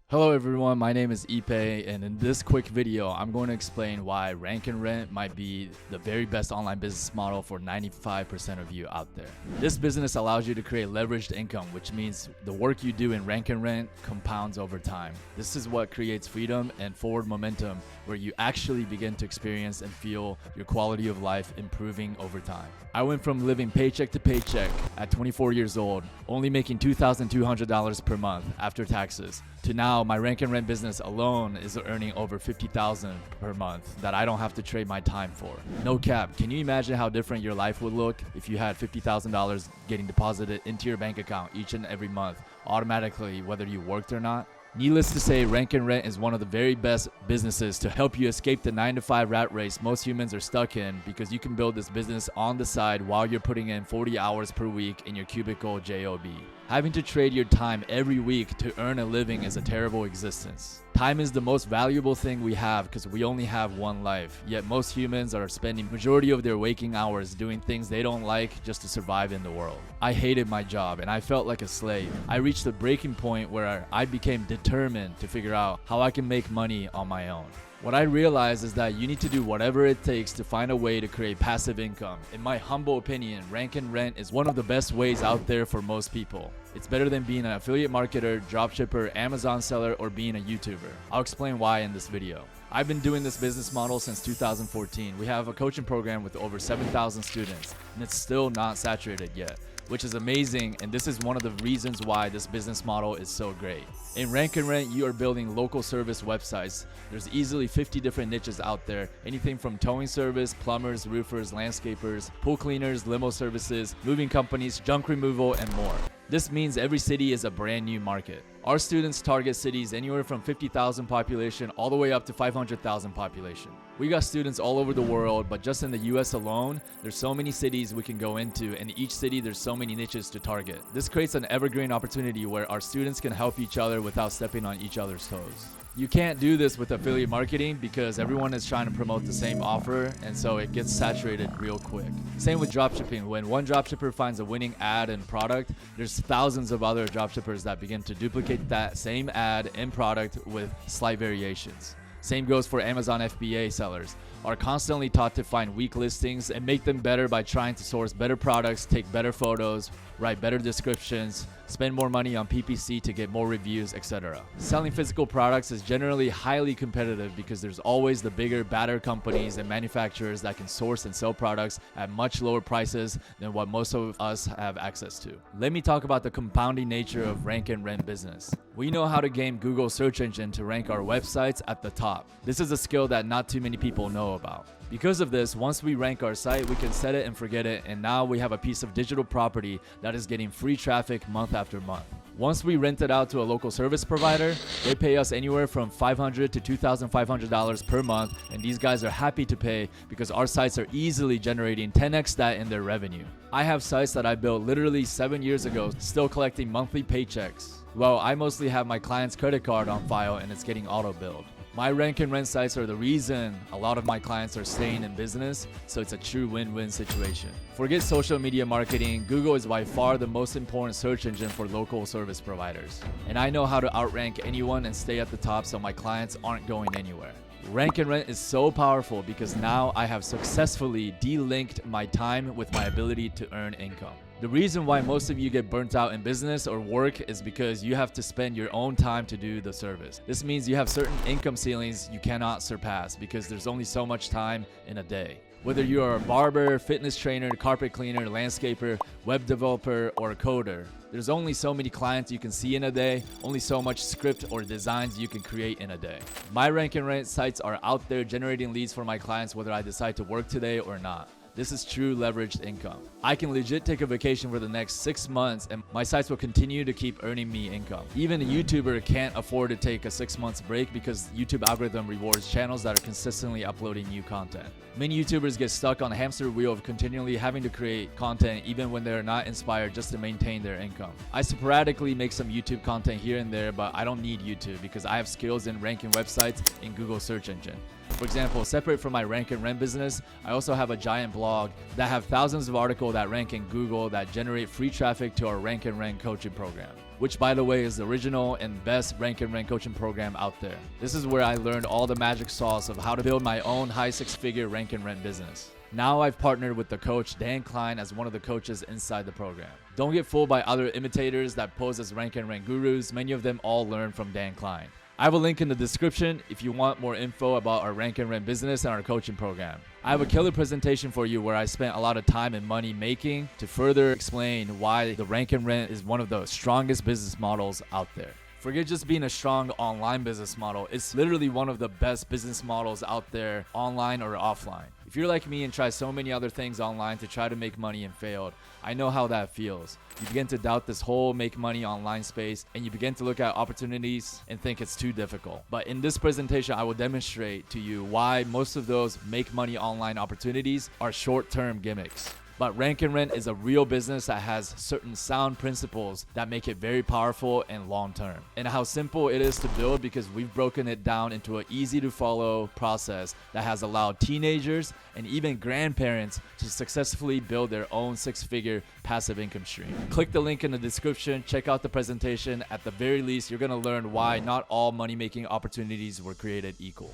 Hello everyone, my name is Ipe, and in this quick video, I'm going to explain why Rank and Rent might be the very best online business model for 95% of you out there. This business allows you to create leveraged income, which means the work you do in Rank and Rent compounds over time. This is what creates freedom and forward momentum, where you actually begin to experience and feel your quality of life improving over time. I went from living paycheck to paycheck at 24 years old, only making $2,200 per month after taxes, to now my Rank and Rent business alone is earning over $50,000 per month that I don't have to trade my time for. No cap, can you imagine how different your life would look if you had $50,000 getting deposited into your bank account each and every month automatically, whether you worked or not? Needless to say, Rank and Rent is one of the very best businesses to help you escape the 9-to-5 rat race most humans are stuck in, because you can build this business on the side while you're putting in 40 hours per week in your cubicle job. Having to trade your time every week to earn a living is a terrible existence. Time is the most valuable thing we have because we only have one life, yet most humans are spending majority of their waking hours doing things they don't like just to survive in the world. I hated my job and I felt like a slave. I reached a breaking point where I became determined to figure out how I can make money on my own. What I realized is that you need to do whatever it takes to find a way to create passive income. In my humble opinion, Rank and Rent is one of the best ways out there for most people. It's better than being an affiliate marketer, dropshipper, Amazon seller, or being a YouTuber. I'll explain why in this video. I've been doing this business model since 2014. We have a coaching program with over 7,000 students, and it's still not saturated yet, which is amazing, and this is one of the reasons why this business model is so great. In Rank and Rent, you are building local service websites. There's easily 50 different niches out there, anything from towing service, plumbers, roofers, landscapers, pool cleaners, limo services, moving companies, junk removal, and more. This means every city is a brand new market. Our students target cities anywhere from 50,000 population all the way up to 500,000 population. We got students all over the world, but just in the US alone, there's so many cities we can go into, and in each city there's so many niches to target. This creates an evergreen opportunity where our students can help each other without stepping on each other's toes. You can't do this with affiliate marketing because everyone is trying to promote the same offer, and so it gets saturated real quick. Same with dropshipping. When one dropshipper finds a winning ad and product, there's thousands of other dropshippers that begin to duplicate that same ad and product with slight variations. Same goes for Amazon FBA sellers, are constantly taught to find weak listings and make them better by trying to source better products, take better photos, write better descriptions, spend more money on PPC to get more reviews, etc. Selling physical products is generally highly competitive because there's always the bigger, badder companies and manufacturers that can source and sell products at much lower prices than what most of us have access to. Let me talk about the compounding nature of Rank and Rent business. We know how to game Google search engine to rank our websites at the top. This is a skill that not too many people know about. Because of this, once we rank our site, we can set it and forget it, and now we have a piece of digital property that is getting free traffic month after month. Once we rent it out to a local service provider, they pay us anywhere from $500 to $2,500 per month, and these guys are happy to pay because our sites are easily generating 10x that in their revenue. I have sites that I built literally 7 years ago, still collecting monthly paychecks. Well, I mostly have my client's credit card on file and it's getting auto-billed. My Rank and Rent sites are the reason a lot of my clients are staying in business, so it's a true win-win situation. Forget social media marketing, Google is by far the most important search engine for local service providers. And I know how to outrank anyone and stay at the top so my clients aren't going anywhere. Rank and Rent is so powerful because now I have successfully de-linked my time with my ability to earn income. The reason why most of you get burnt out in business or work is because you have to spend your own time to do the service. This means you have certain income ceilings you cannot surpass because there's only so much time in a day. Whether you are a barber, fitness trainer, carpet cleaner, landscaper, web developer, or a coder, there's only so many clients you can see in a day, only so much script or designs you can create in a day. My Rank and Rent sites are out there generating leads for my clients whether I decide to work today or not. This is true leveraged income. I can legit take a vacation for the next 6 months and my sites will continue to keep earning me income. Even a YouTuber can't afford to take a 6 months break because YouTube algorithm rewards channels that are consistently uploading new content. Many YouTubers get stuck on the hamster wheel of continually having to create content even when they're not inspired just to maintain their income. I sporadically make some YouTube content here and there, but I don't need YouTube because I have skills in ranking websites in Google search engine. For example, separate from my Rank and Rent business, I also have a giant blog that have thousands of articles that rank in Google that generate free traffic to our Rank and Rent coaching program. which by the way is the original and best rank and rent coaching program out there. This is where I learned all the magic sauce of how to build my own high six-figure rank and rent business. Now I've partnered with the coach Dan Klein as one of the coaches inside the program. Don't get fooled by other imitators that pose as rank and rent gurus. Many of them all learn from Dan Klein. I have a link in the description if you want more info about our rank and rent business and our coaching program. I have a killer presentation for you where I spent a lot of time and money making to further explain why the rank and rent is one of the strongest business models out there. Forget just being a strong online business model. It's literally one of the best business models out there, online or offline. If you're like me and try so many other things online to try to make money and failed, I know how that feels. You begin to doubt this whole make money online space and you begin to look at opportunities and think it's too difficult. But in this presentation, I will demonstrate to you why most of those make money online opportunities are short-term gimmicks. But rank and rent is a real business that has certain sound principles that make it very powerful and long-term. And how simple it is to build because we've broken it down into an easy to follow process that has allowed teenagers and even grandparents to successfully build their own six-figure passive income stream. Click the link in the description, check out the presentation. At the very least, you're gonna learn why not all money-making opportunities were created equal.